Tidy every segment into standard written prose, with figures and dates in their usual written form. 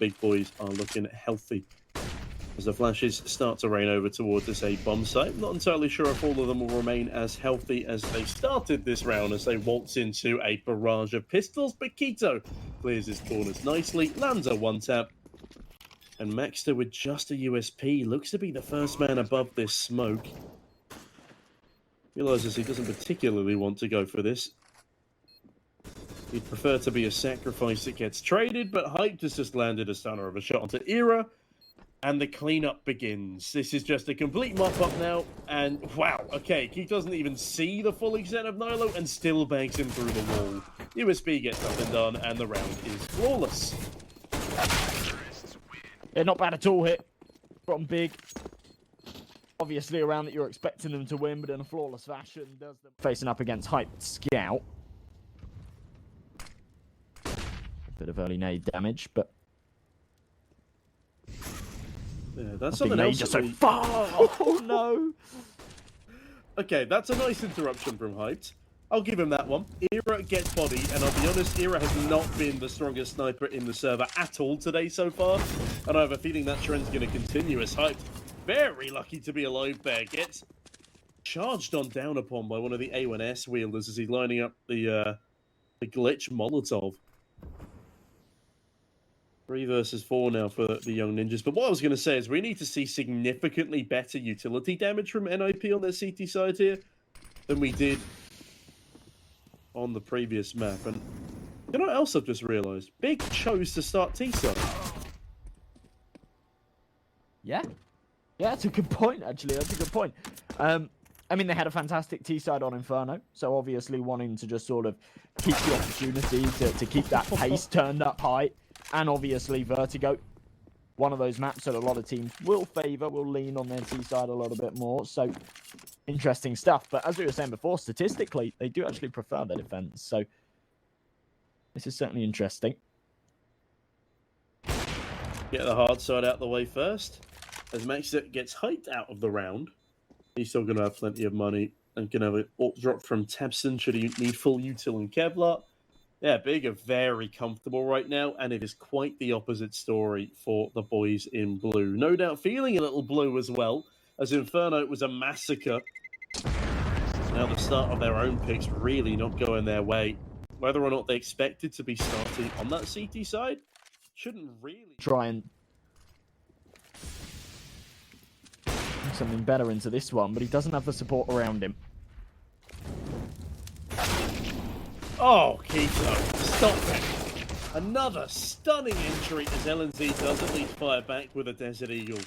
big boys are looking healthy. As the flashes start to rain over towards this A bomb site, not entirely sure if all of them will remain as healthy as they started this round as they waltz into a barrage of pistols, but keto clears his corners nicely, lands a one-tap, and Maxter with just a USP looks to be the first man above this smoke. Realizes he doesn't particularly want to go for this. He'd prefer to be a sacrifice that gets traded, but Hyped has just landed a stunner of a shot onto Era, and the cleanup begins. This is just a complete mop-up now, and wow, okay, he doesn't even see the full extent of Nilo and still bangs him through the wall. USB gets nothing done, and the round is flawless. Yeah, not bad at all hit from Big. Obviously a round that you're expecting them to win, but in a flawless fashion. Does them facing up against Hyped Scout. Bit of early nade damage, but yeah, that's something else. Just so far. Oh no. Okay, that's a nice interruption from Hyped. I'll give him that one. Era gets bodied, and I'll be honest, Era has not been the strongest sniper in the server at all today so far, and I have a feeling that trend's going to continue as Hyped, very lucky to be alive there, gets charged on down upon by one of the A1S wielders as he's lining up the glitch Molotov. 3 versus 4 now for the young ninjas. But what I was going to say is we need to see significantly better utility damage from NIP on their CT side here than we did on the previous map. And you know what else I've just realised? Big chose to start T-side. Yeah. Yeah, that's a good point, actually. That's a good point. I mean, they had a fantastic T-side on Inferno, so obviously wanting to just sort of keep the opportunity to keep that pace turned up high. And obviously Vertigo, one of those maps that a lot of teams will favour, will lean on their T-side a little bit more. So, interesting stuff. But as we were saying before, statistically, they do actually prefer their defence. So, this is certainly interesting. Get the hard side out the way first. As Maxit gets hyped out of the round, he's still going to have plenty of money and can have an AWP drop from Tabson should he need full util and Kevlar. Yeah, Big are very comfortable right now, and it is quite the opposite story for the boys in blue. No doubt feeling a little blue as well, as Inferno was a massacre. Now the start of their own picks really not going their way. Whether or not they expected to be starting on that CT side, shouldn't really try and something better into this one, but he doesn't have the support around him. Oh, Keto, stop it. Another stunning entry as LNZ does at least fire back with a Desert Eagle.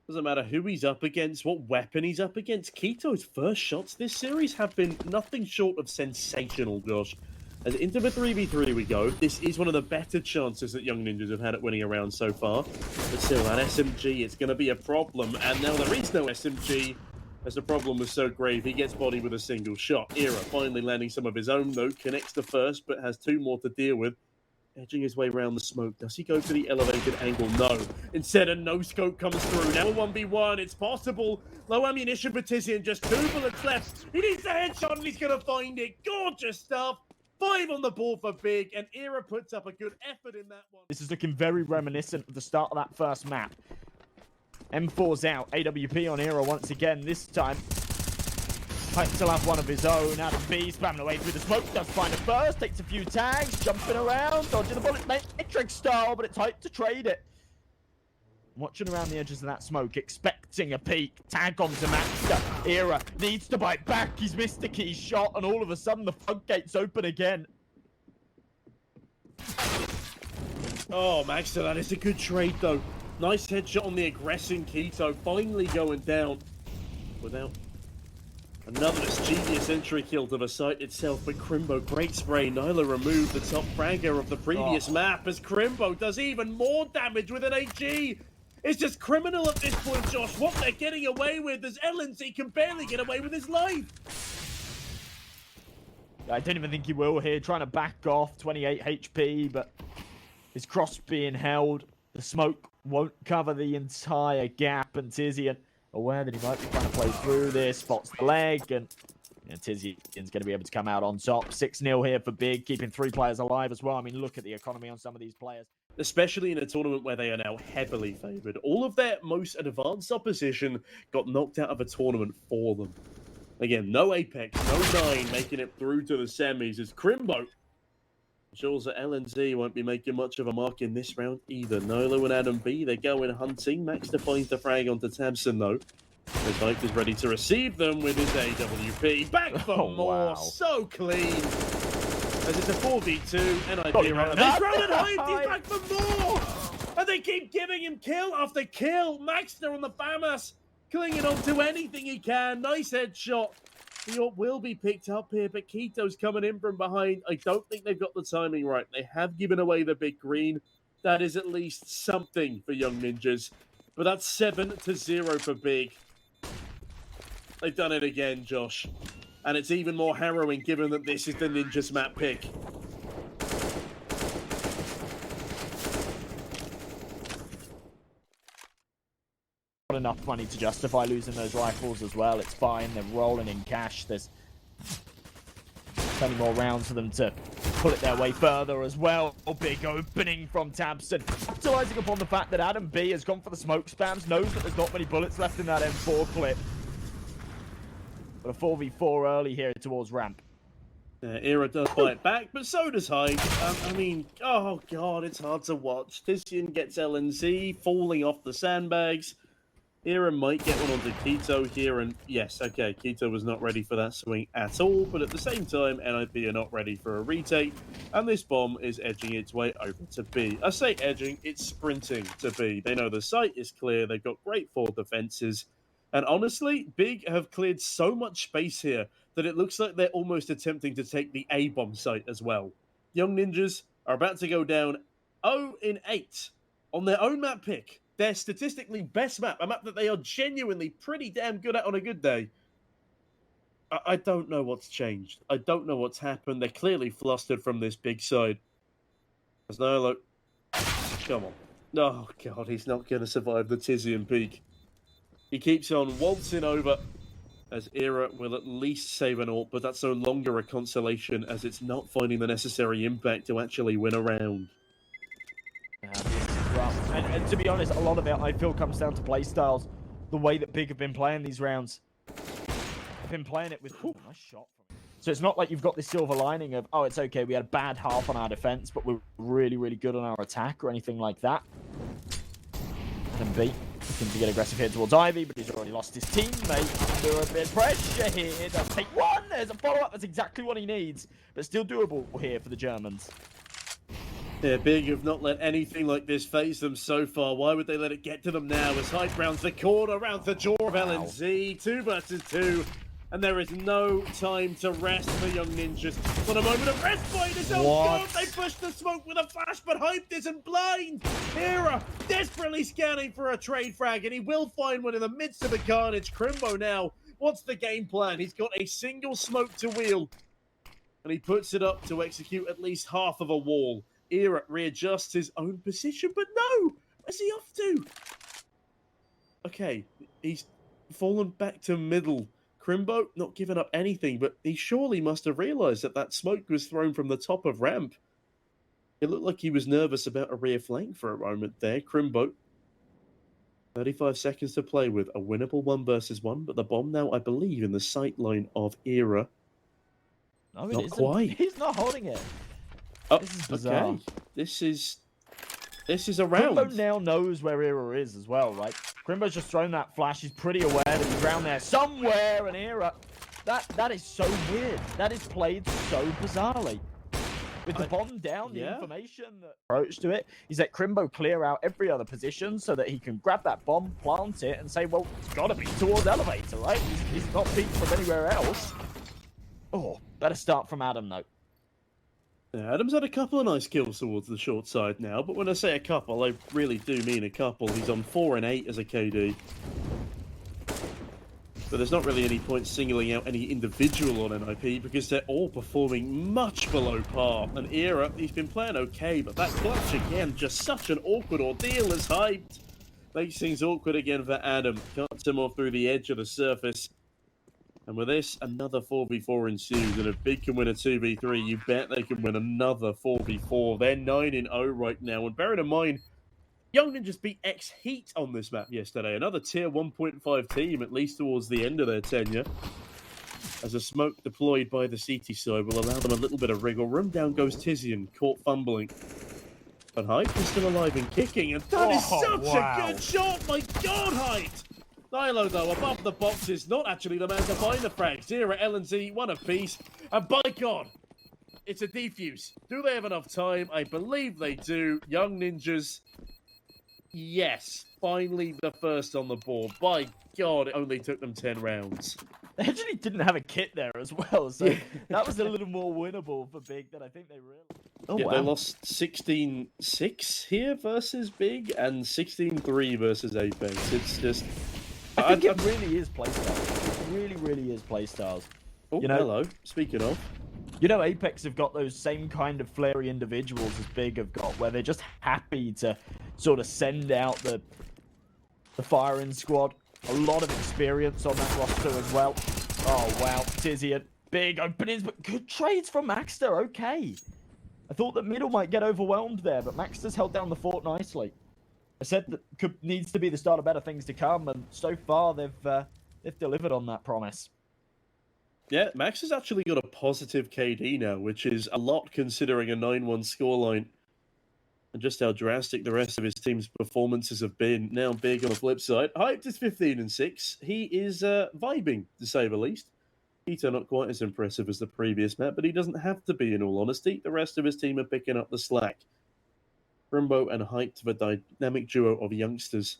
Doesn't matter who he's up against, what weapon he's up against. Keto's first shots this series have been nothing short of sensational, Josh. As into the 3v3 we go, this is one of the better chances that Young Ninjas have had at winning a round so far. But still, that SMG, it's going to be a problem. And now there is no SMG, as the problem was so grave, he gets bodied with a single shot. Era finally landing some of his own, though, connects to first, but has 2 more to deal with. Edging his way around the smoke. Does he go for the elevated angle? No. Instead, a no-scope comes through. Now a 1v1. It's possible. Low ammunition for Tizian. Just 2 bullets left. He needs a headshot, and he's going to find it. Gorgeous stuff. 5 on the board for Big, and Era puts up a good effort in that one. This is looking very reminiscent of the start of that first map. M4's out. AWP on Era once again. This time, Hype still have one of his own. Out of B, spamming away through the smoke. Does find it first. Takes a few tags. Jumping around. Dodging the bullet. Matrix style, but it's Hype to trade it. Watching around the edges of that smoke. Expecting a peek. Tag onto Maxter. Era needs to bite back. He's missed the key shot. And all of a sudden, the floodgates open again. Oh, Maxter, that is a good trade, though. Nice headshot on the aggressing Keto. Finally going down without another mischievous entry kill to the site itself. But Crimbo, great spray. Nyla removed the top fragger of the previous map as Crimbo does even more damage with an HG. It's just criminal at this point, Josh. What they're getting away with as LNC can barely get away with his life. I don't even think he will here. Trying to back off. 28 HP, but his cross being held. The smoke won't cover the entire gap, and Tizian, aware that he might be trying to play through this, spots the leg, and Tizian's going to be able to come out on top. 6-0 here for Big, keeping 3 players alive as well. I mean, look at the economy on some of these players. especially in a tournament where they are now heavily favoured. All of their most advanced opposition got knocked out of a tournament for them. Again, no Apex, no 9 making it through to the semis as Crimbo ensures that LNZ won't be making much of a mark in this round either. Nolo and Adam B, they're going hunting. Max defines the frag onto Tabson though. As Hype is ready to receive them with his AWP. Back for more, wow. so clean. As it's a 4v2, and I you're right. this round and Hype, he's back for more! And they keep giving him kill after kill. Maxter on the FAMAS, clinging on to anything he can. Nice headshot. The ult will be picked up here, but Keto's coming in from behind. I don't think they've got the timing right. They have given away the big green. That is at least something for Young Ninjas. But that's 7-0 for Big. They've done it again, Josh. And it's even more harrowing given that this is the Ninjas map pick. Not enough money to justify losing those rifles as well. It's fine. They're rolling in cash. There's plenty more rounds for them to pull it their way further as well. Big opening from Tabson. Capitalizing upon the fact that Adam B has gone for the smoke spams, knows that there's not many bullets left in that M4 clip. But a 4v4 early here towards ramp. Era does fight back, but so does Hyde. I mean, oh god, it's hard to watch. Tizian gets LNZ falling off the sandbags. Era might get one onto Keto here, and yes, okay, Keto was not ready for that swing at all, but at the same time, NIP are not ready for a retake, and this bomb is edging its way over to B. I say edging, it's sprinting to B. They know the site is clear, they've got great forward defenses, and honestly, Big have cleared so much space here that it looks like they're almost attempting to take the A-bomb site as well. Young Ninjas are about to go down 0-8 on their own map pick. Their statistically best map, a map that they are genuinely pretty damn good at on a good day. I don't know what's changed. I don't know what's happened. They're clearly flustered from this big side. There's no look. Come on. Oh, God, he's not going to survive the Tizian peak. He keeps on waltzing over as Era will at least save an ult, but that's no longer a consolation as it's not finding the necessary impact to actually win a round. And to be honest, a lot of it, I feel, comes down to play styles. The way that Big have been playing these rounds. They've been playing it with... Ooh, nice shot. So it's not like you've got this silver lining of, oh, it's okay, we had a bad half on our defense, but we're really, really good on our attack or anything like that. Adam B looking to get aggressive here towards Ivy, but he's already lost his teammate under a bit of pressure here. Does take one. There's a follow-up. That's exactly what he needs, but still doable here for the Germans. Yeah, Big have not let anything like this phase them so far. Why would they let it get to them now? As Hype rounds the corner, rounds the jaw of LNZ. 2 versus 2. And there is no time to rest for Young Ninjas. What a moment of respite is oh god! They push the smoke with a flash, but Hype isn't blind! Era desperately scanning for a trade frag, and he will find one in the midst of the carnage. Crimbo now, what's the game plan? He's got a single smoke to wheel, and he puts it up to execute at least half of a wall. Era readjusts his own position, but no! Where's he off to? Okay, he's fallen back to middle. Crimbo not giving up anything, but he surely must have realised that that smoke was thrown from the top of ramp. It looked like he was nervous about a rear flank for a moment there. Crimbo, 35 seconds to play with, a winnable 1 versus 1, but the bomb now, I believe, in the sight line of Era. No, it not isn't. quite. He's not holding it. Oh, this is bizarre. Okay. This is a round. Crimbo now knows where Era is as well, right? Crimbo's just thrown that flash. He's pretty aware that he's around there somewhere, and Era. That is so weird. That is played so bizarrely. With the bomb down, the information that approach to it, he's let Crimbo clear out every other position so that he can grab that bomb, plant it, and say, well, it's got to be towards elevator, right? He's not peeked from anywhere else. Oh, better start from Adam, though. Yeah, Adam's had a couple of nice kills towards the short side now, but when I say a couple, I really do mean a couple. He's on 4 and 8 as a KD. But there's not really any point singling out any individual on NIP because they're all performing much below par. And Era, he's been playing okay, but that clutch again, just such an awkward ordeal as Hyped. Makes things awkward again for Adam. Cuts him off through the edge of the surface. And with this, another 4v4 ensues, and if Big can win a 2v3, you bet they can win another 4v4. They're 9-0 right now, and bearing in mind, Young Ninjas beat X-Heat on this map yesterday, another tier 1.5 team, at least towards the end of their tenure. As a smoke deployed by the CT side will allow them a little bit of wriggle room. Down goes Tizian, caught fumbling. But Height is still alive and kicking, and that is such a good shot! My God, Height! Nilo, though, above the boxes, not actually the man to find the frags. Zera, LNZ, one apiece, and by God, it's a defuse. Do they have enough time? I believe they do. Young Ninjas, yes, finally the first on the board. By God, it only took them 10 rounds. They actually didn't have a kit there as well, so that was a little more winnable for Big than I think they realized. Oh, yeah, wow. They lost 16-6 here versus Big, and 16-3 versus Apex. It's just... I think it really is playstyles. It really, really is playstyles. Oh, you know, hello. Speaking of. You know, Apex have got those same kind of flary individuals as Big have got, where they're just happy to sort of send out the firing squad. A lot of experience on that roster as well. Oh, wow. Tizian, big openings, but good trades from Maxter. Okay. I thought that middle might get overwhelmed there, but Maxter's held down the fort nicely. I said that needs to be the start of better things to come, and so far they've delivered on that promise. Yeah, Max has actually got a positive KD now, which is a lot considering a 9-1 scoreline. And just how drastic the rest of his team's performances have been. Now Big on the flip side. Hyped is 15-6. He is vibing, to say the least. Keto not quite as impressive as the previous map, but he doesn't have to be, in all honesty. The rest of his team are picking up the slack. Rimbo and Hyped, the dynamic duo of youngsters,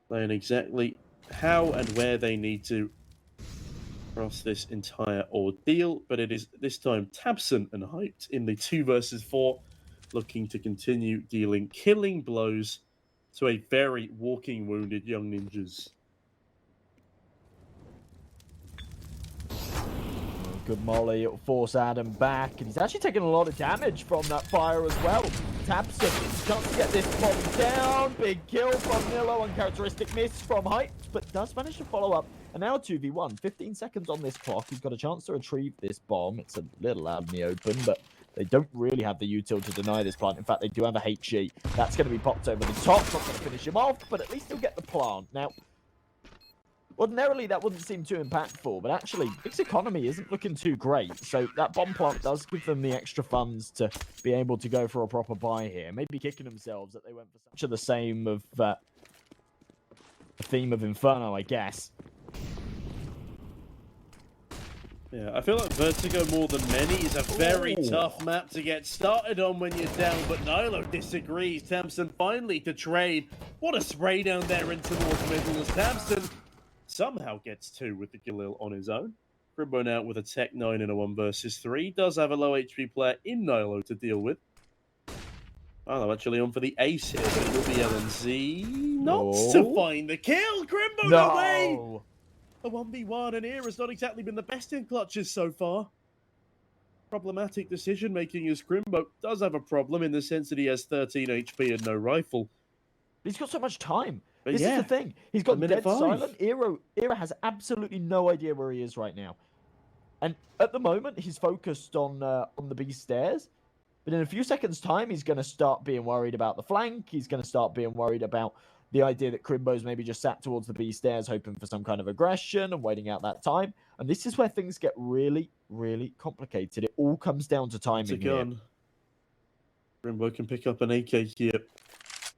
playing exactly how and where they need to across this entire ordeal. But it is this time Tabson and Hyped in the 2 versus 4, looking to continue dealing killing blows to a very walking wounded Young Ninjas. Good molly, it'll force Adam back, and he's actually taking a lot of damage from that fire as well. Tabson, chance to get this bomb down. Big kill from Nilo, uncharacteristic miss from Hyped, but does manage to follow up. And now 2v1, 15 seconds on this clock. He's got a chance to retrieve this bomb. It's a little out in the open, but they don't really have the util to deny this plant. In fact, they do have a HG. That's going to be popped over the top. Not going to finish him off, but at least he'll get the plant. Now, ordinarily, that wouldn't seem too impactful, but actually, Big's economy isn't looking too great. So that bomb plant does give them the extra funds to be able to go for a proper buy here. Maybe kicking themselves that they went for such the same of the theme of Inferno, I guess. Yeah, I feel like Vertigo more than many is a very tough map to get started on when you're down, but Nilo disagrees. Tamsin finally to trade. What a spray down there in towards middle as Tamsin somehow gets 2 with the Galil on his own. Grimbo now with a Tech 9 in a 1 versus 3. Does have a low HP player in Nilo to deal with. Oh, I'm actually on for the ace here, but it will be LNZ. Not to find the kill. Grimbo away. A 1v1, and Era's not exactly been the best in clutches so far. Problematic decision-making as Grimbo does have a problem in the sense that he has 13 HP and no rifle. He's got so much time. But this is the thing. He's got dead 5. silent. Era has absolutely no idea where he is right now. And at the moment, he's focused on the B stairs. But in a few seconds' time, he's going to start being worried about the flank. He's going to start being worried about the idea that Crimbo's maybe just sat towards the B stairs hoping for some kind of aggression and waiting out that time. And this is where things get really, really complicated. It all comes down to timing. It's a gun. Crimbo can pick up an AK here.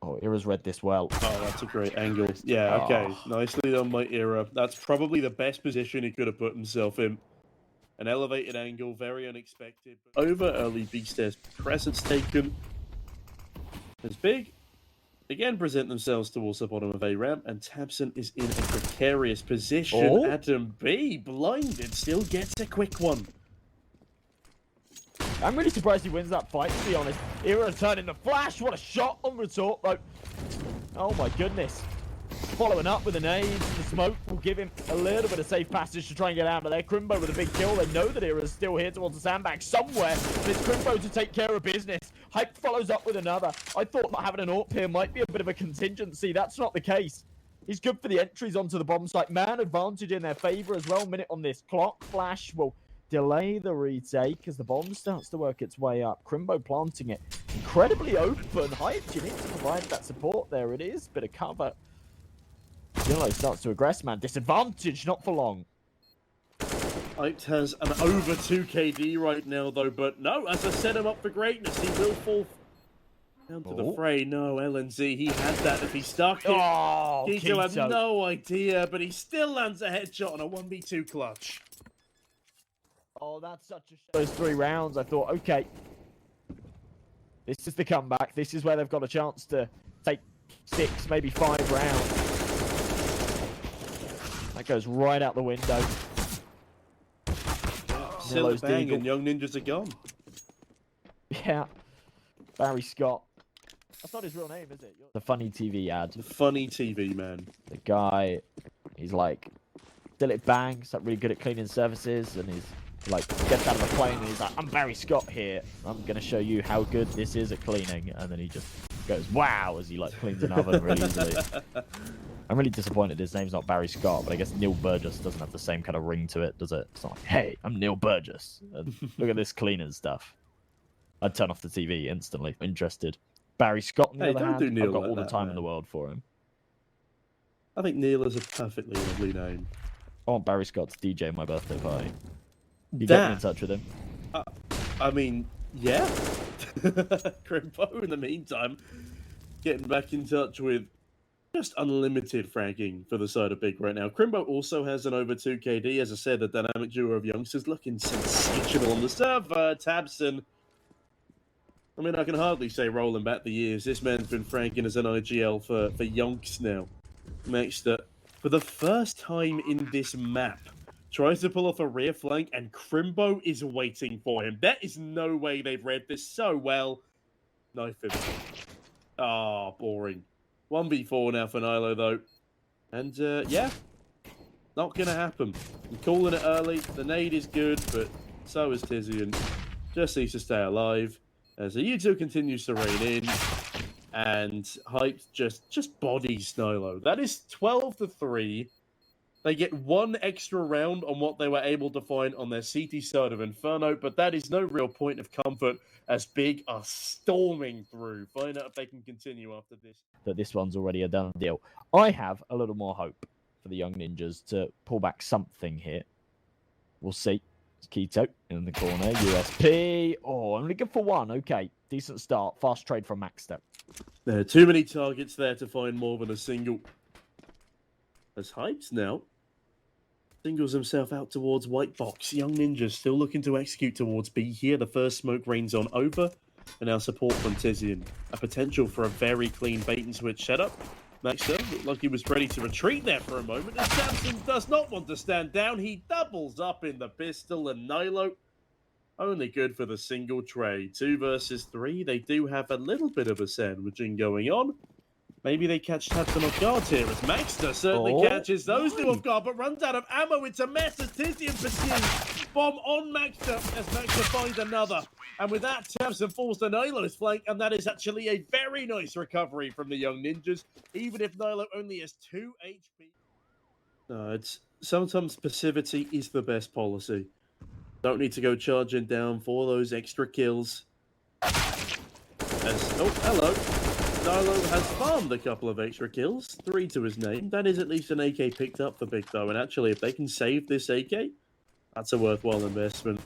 Oh, Era's read this well. Oh, that's a great angle. Yeah, okay. Nicely done by Era. That's probably the best position he could have put himself in. An elevated angle, very unexpected. Over early B stairs presence taken. It's Big. Again, present themselves towards the bottom of A ramp, and Tabson is in a precarious position. Adam B, blinded, still gets a quick one. I'm really surprised he wins that fight, to be honest. Era turning the flash. What a shot on retort, though. Oh, my goodness. Following up with an aid. The smoke will give him a little bit of safe passage to try and get out of there. Crimbo with a big kill. They know that Era's still here towards the sandbag somewhere. It's Crimbo to take care of business. Hype follows up with another. I thought not having an AWP here might be a bit of a contingency. That's not the case. He's good for the entries onto the bomb site. Man advantage in their favor as well. Minute on this clock. Flash will delay the retake as the bomb starts to work its way up. Crimbo planting it incredibly open. Hyped, you need to provide that support. There it is. Bit of cover. Zillow starts to aggress, man. Disadvantage, not for long. Hyped has an over 2 KD right now, though, but no, as I set him up for greatness, he will fall down to the fray. No, LNZ, he had that if he stuck it. Oh, Keto had no idea, but he still lands a headshot on a 1v2 clutch. Oh, that's such a shame. Those 3 rounds, I thought, okay, this is the comeback. This is where they've got a chance to take 6, maybe 5 rounds. That goes right out the window. Still a bang and Young Ninjas are gone. Yeah. Barry Scott. That's not his real name, is it? The funny TV ad. The funny TV man. The guy, he's like, still at Bang, he's like really good at cleaning services, and he's like, gets out of a plane and he's like, I'm Barry Scott here. I'm going to show you how good this is at cleaning. And then he just goes, wow, as he like cleans an oven really easily. I'm really disappointed his name's not Barry Scott, but I guess Neil Burgess doesn't have the same kind of ring to it, does it? It's not like, hey, I'm Neil Burgess. Look at this cleaning stuff. I'd turn off the TV instantly. Interested. Barry Scott, on the other hand, I've got all the time in the world for him. I think Neil is a perfectly lovely name. I want Barry Scott to DJ my birthday party. You get me in touch with him? I mean, yeah. Crimbo, in the meantime, getting back in touch with just unlimited fragging for the side of Big right now. Crimbo also has an over 2 KD. As I said, the dynamic duo of youngsters looking sensational on the server. Tabson, I mean, I can hardly say rolling back the years. This man's been fragging as an IGL for yonks now. Next, for the first time in this map, tries to pull off a rear flank, and Crimbo is waiting for him. There is no way they've read this so well. Knife him. Ah, boring. 1v4 now for Nilo, though. And, yeah, not going to happen. I'm calling it early. The nade is good, but so is Tizian. Just needs to stay alive. As the U2 continues to rein in. And Hyped just bodies Nilo. That is 12-3. They get 1 extra round on what they were able to find on their CT side of Inferno, but that is no real point of comfort as Big are storming through. Find out if they can continue after this. That this one's already a done deal. I have a little more hope for the Young Ninjas to pull back something here. We'll see. It's Keto in the corner. USP. Oh, only good for 1. Okay, decent start. Fast trade from Maxter. There are too many targets there to find more than a single. As Hypes now singles himself out towards White Box. Young Ninjas still looking to execute towards B here. The first smoke rains on over. And now support from Tizian. A potential for a very clean bait and switch setup. Maxter looked like he was ready to retreat there for a moment. And Samson does not want to stand down. He doubles up in the pistol, and Nilo only good for the single trade. 2 versus 3. They do have a little bit of a sandwiching going on. Maybe they catch Tabson off guard here, as Maxter certainly catches those 2 off guard, but runs out of ammo. It's a mess as Tizian pursues. Bomb on Maxter as Maxter finds another. And with that, Tabson falls to Nilo's flank, and that is actually a very nice recovery from the Young Ninjas, even if Nilo only has 2 HP. No, it's sometimes passivity is the best policy. Don't need to go charging down for those extra kills. Oh, hello. Nilo has farmed a couple of extra kills, 3 to his name. That is at least an AK picked up for Big though, and actually if they can save this AK, that's a worthwhile investment.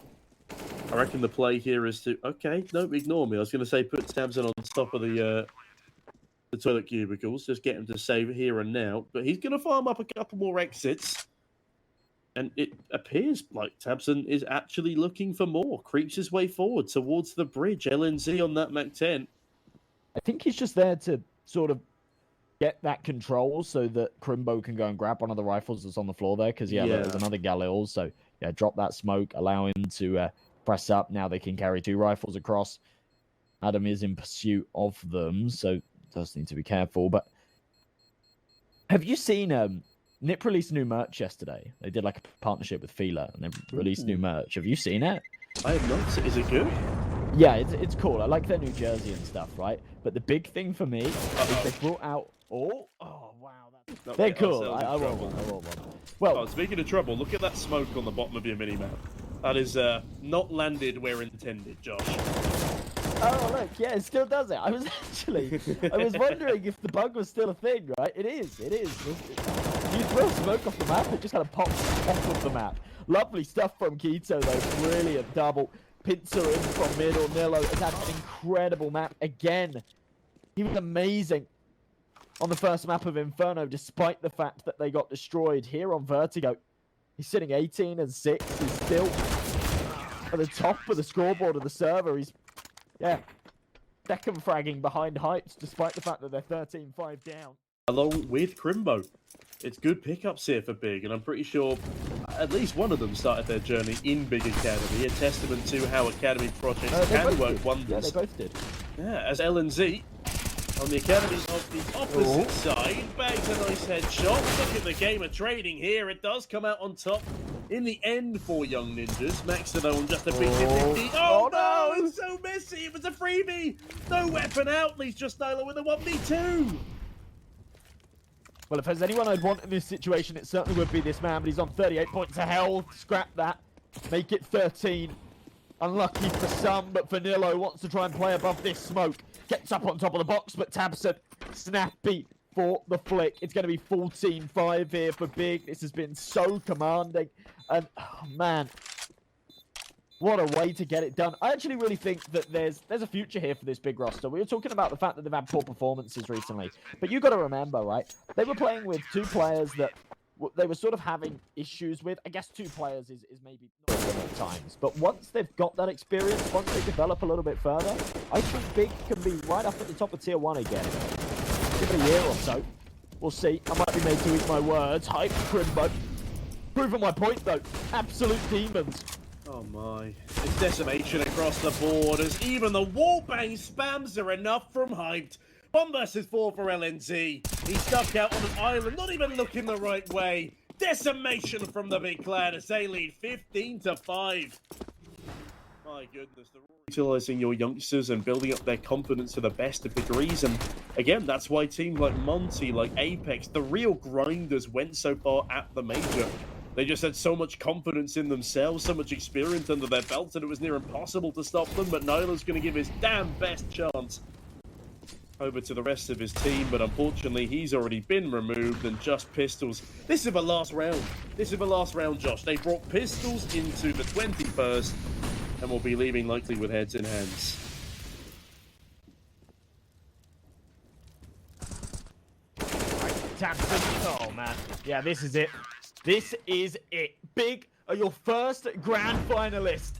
I reckon the play here is to... Okay, don't ignore me. I was going to say put Tabson on top of the toilet cubicles, just get him to save it here and now. But he's going to farm up a couple more exits. And it appears like Tabson is actually looking for more. Creeps his way forward towards the bridge. LNZ on that Mac-10. I think he's just there to sort of get that control so that Crimbo can go and grab one of the rifles that's on the floor there. Because, yeah, there's another Galil. So, yeah, drop that smoke, allow him to press up. Now they can carry 2 rifles across. Adam is in pursuit of them, so does need to be careful. But have you seen... Nip released new merch yesterday. They did like a partnership with Fila, and they released new merch. Have you seen it? I have not. Is it good? Yeah, it's cool. I like their new jersey and stuff, right? But the big thing for me is they brought out... Oh, wow. Not They're get cool. ourselves in I want trouble. one. I want one. Well, Oh, speaking of trouble, look at that smoke on the bottom of your minimap. That is not landed where intended, Josh. oh look, yeah, it still does it. I was wondering if the bug was still a thing, right? It is. You throw smoke off the map, it just kind of pops off of the map. Lovely stuff from Keto though. Brilliant double. Pincer in from middle. Nilo has had an incredible map again. He was amazing on the first map of Inferno, despite the fact that they got destroyed. Here on Vertigo, he's sitting 18 and 6. He's still at the top of the scoreboard of the server. He's, yeah, second fragging behind Hypes, despite the fact that they're 13-5 down. Along with Crimbo. It's good pickups here for Big, and I'm pretty sure at least one of them started their journey in Big Academy, a testament to how Academy projects can work wonders. Yeah, they both did. Yeah, as LNZ on the Academy of the opposite side bags a nice headshot. Look at the game of trading here. It does come out on top in the end for Young Ninjas. Maxino on just a big 50. Oh no, it's so messy. It was a freebie. No weapon out. Leaves just Nyla with a 1v2. Well, if there's anyone I'd want in this situation, it certainly would be this man, but he's on 38 points of health. Scrap that. Make it 13. Unlucky for some, but Vanillo wants to try and play above this smoke. Gets up on top of the box, but Tabson, snappy for the flick. It's going to be 14-5 here for Big. This has been so commanding. And, oh, man. What a way to get it done. I actually really think that there's a future here for this Big roster. We were talking about the fact that they've had poor performances recently. But you got to remember, right? They were playing with two players that they were sort of having issues with. I guess two players is maybe not good at times. But once they've got that experience, once they develop a little bit further, I think Big can be right up at the top of Tier 1 again. Give it a year or so. We'll see. I might be made to eat my words. Hype, Crimbo. Proving my point, though. Absolute demons. Oh my. It's decimation across the board as even the wallbang spams are enough from Hyped. 1 versus 4 for LNZ. He's stuck out on an island, not even looking the right way. Decimation from the Big Clan as they lead 15-5. My goodness, they're utilizing your youngsters and building up their confidence to the best of degrees. And again, that's why teams like Monty, like Apex, the real grinders went so far at the major. They just had so much confidence in themselves, so much experience under their belts that it was near impossible to stop them. But Nyla's going to give his damn best chance over to the rest of his team. But unfortunately, he's already been removed and just Pistols. This is the last round. This is the last round, Josh. They brought Pistols into the 21st and will be leaving likely with heads in hands. Oh, man. Yeah, this is it. This is it. Big are your first grand finalist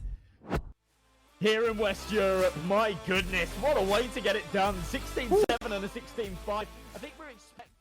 here in West Europe. My goodness, what a way to get it done. 16-7 and a 16-5. I think we're expecting...